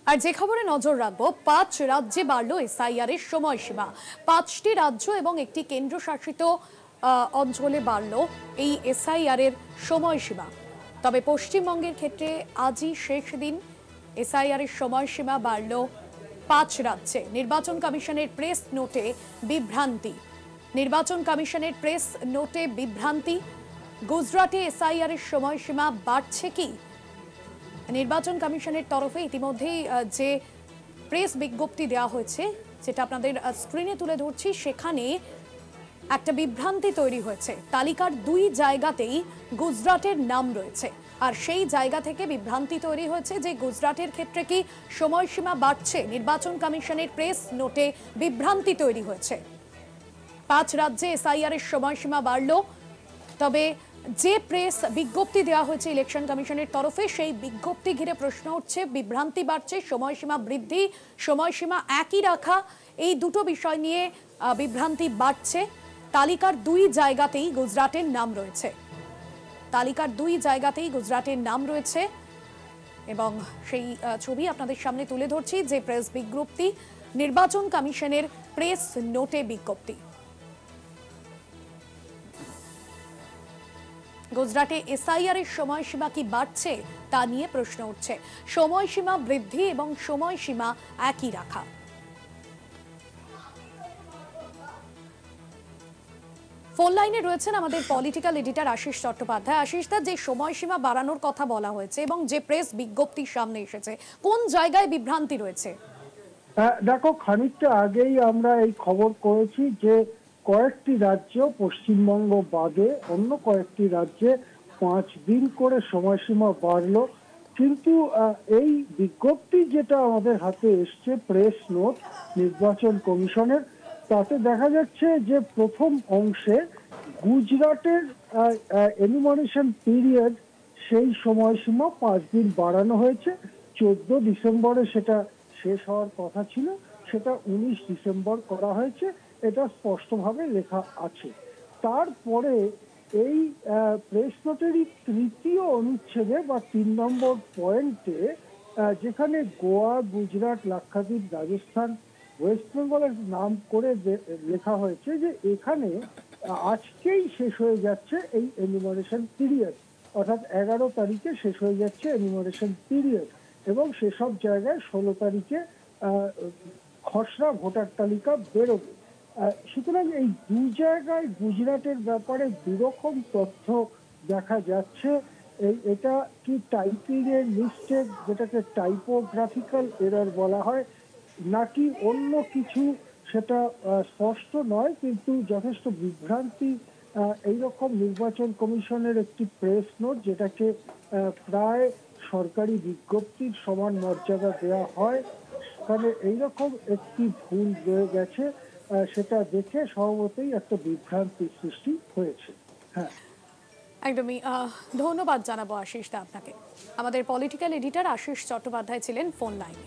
আর যে খবরে নজর রাখবো, ৫ রাজ্যে বাড়ল এসআইআর এর সময়সীমা। ৫টি রাজ্য এবং একটি কেন্দ্রশাসিত অঞ্চলে বাড়ল এই এসআইআর এর সময়সীমা। তবে পশ্চিমবঙ্গের ক্ষেত্রে আজই শেষ দিন। এসআইআর এর সময়সীমা বাড়ল ৫ রাজ্যে। নির্বাচন কমিশনের প্রেস নোটে বিভ্রান্তি। নির্বাচন কমিশনের প্রেস নোটে বিভ্রান্তি। গুজরাটে এসআইআর এর সময়সীমা বাড়ছে কি? নির্বাচন কমিশনের তরফে ইতিমধ্যেই যে প্রেস বিজ্ঞপ্তি দেওয়া হয়েছে, যেটা আপনাদের স্ক্রিনে তুলে ধরছি, সেখানে একটা বিভ্রান্তি তৈরি হয়েছে। তালিকার ২ জায়গাতেই গুজরাটের নাম রয়েছে, আর সেই জায়গা থেকে বিভ্রান্তি তৈরি হয়েছে যে গুজরাটের ক্ষেত্রে কি সময়সীমা বাড়ছে। নির্বাচন কমিশনের প্রেস নোটে বিভ্রান্তি তৈরি হয়েছে। ৫ রাজ্যে এসআইআর এর সময়সীমা বাড়ল। তবে যে প্রেস বিজ্ঞপ্তি দেওয়া হয়েছে ইলেকশন কমিশনের তরফে, সেই বিজ্ঞপ্তি ঘিরে প্রশ্ন উঠছে, বিভ্রান্তি বাড়ছে। সময়সীমা বৃদ্ধি, সময়সীমা একই রাখা, এই দুটো বিষয় নিয়ে বিভ্রান্তি বাড়ছে। তালিকার ২ জায়গাতেই গুজরাটের নাম রয়েছে। তালিকার ২ জায়গাতেই গুজরাটের নাম রয়েছে এবং সেই ছবি আপনাদের সামনে তুলে ধরছি। যে প্রেস বিজ্ঞপ্তি, নির্বাচন কমিশনের প্রেস নোটে বিজ্ঞপ্তি। গুজরাটে এসআইআর এর সময়সীমা কি বাড়ছে তা নিয়ে প্রশ্ন উঠছে। সময়সীমা বৃদ্ধি এবং সময়সীমা একই রাখা। ফোন লাইনে রয়েছেন আমাদের পলিটিক্যাল এডিটর আশিস চট্টোপাধ্যায়। আশিস দা, যে সময়সীমা বাড়ানোর কথা বলা হয়েছে এবং যে প্রেস বিজ্ঞপ্তি সামনে এসেছে, কোন জায়গায় বিভ্রান্তি রয়েছে? দেখো, খানিকটা আগেই আমরা এই খবর করেছি যে কয়েকটি রাজ্য, পশ্চিমবঙ্গ বাদে অন্য কয়েকটি রাজ্যে 5 দিন করে সময়সীমা বাড়লো। কিন্তু এই বিজ্ঞপ্তি যেটা আমাদের হাতে এসছে, প্রেস নোট নির্বাচন কমিশনের, তাতে দেখা যাচ্ছে যে প্রথম অংশে গুজরাটের এনিমরেশন পিরিয়ড, সেই সময়সীমা 5 দিন বাড়ানো হয়েছে। 14 ডিসেম্বরে সেটা শেষ হওয়ার কথা ছিল, সেটা 19 ডিসেম্বর করা হয়েছে। এটা স্পষ্টভাবে লেখা আছে। তারপরে এই প্রেস নোটেরই ৩য় অনুচ্ছেদে বা ৩ নম্বর পয়েন্টে, যেখানে গোয়া, গুজরাট, লাক্ষাদ্বীপ, রাজস্থান, ওয়েস্ট বেঙ্গলের নাম করে লেখা হয়েছে যে এখানে আজকেই শেষ হয়ে যাচ্ছে এই এনিমারেশন পিরিয়ড, অর্থাৎ 11 তারিখে শেষ হয়ে যাচ্ছে এনিমারেশন পিরিয়ড, এবং সেসব জায়গায় 16 তারিখে খসড়া ভোটার তালিকা বেরোবে। সুতরাং এই 2 জায়গায় গুজরাটের ব্যাপারে দুরকম তথ্য দেখা যাচ্ছে। এটা কি টাইপিং এর মিস্টেক, যেটাকে টাইপোগ্রাফিক্যাল এরর বলা হয়, নাকি অন্য কিছু, সেটা স্পষ্ট নয়। কিন্তু যথেষ্ট বিভ্রান্তি এইরকম নির্বাচন কমিশনের একটি প্রেস নোট, যেটাকে প্রায় সরকারি বিজ্ঞপ্তির সমান মর্যাদা দেওয়া হয়, সেখানে এইরকম একটি ভুল রয়ে গেছে। সেটা দেখে স্বভাবতই একটা বিভ্রান্তির সৃষ্টি হয়েছে। হ্যাঁ, একদমই। ধন্যবাদ জানাবো আশিস দা আপনাকে। আমাদের পলিটিক্যাল এডিটর আশিস চট্টোপাধ্যায় ছিলেন ফোন লাইনে।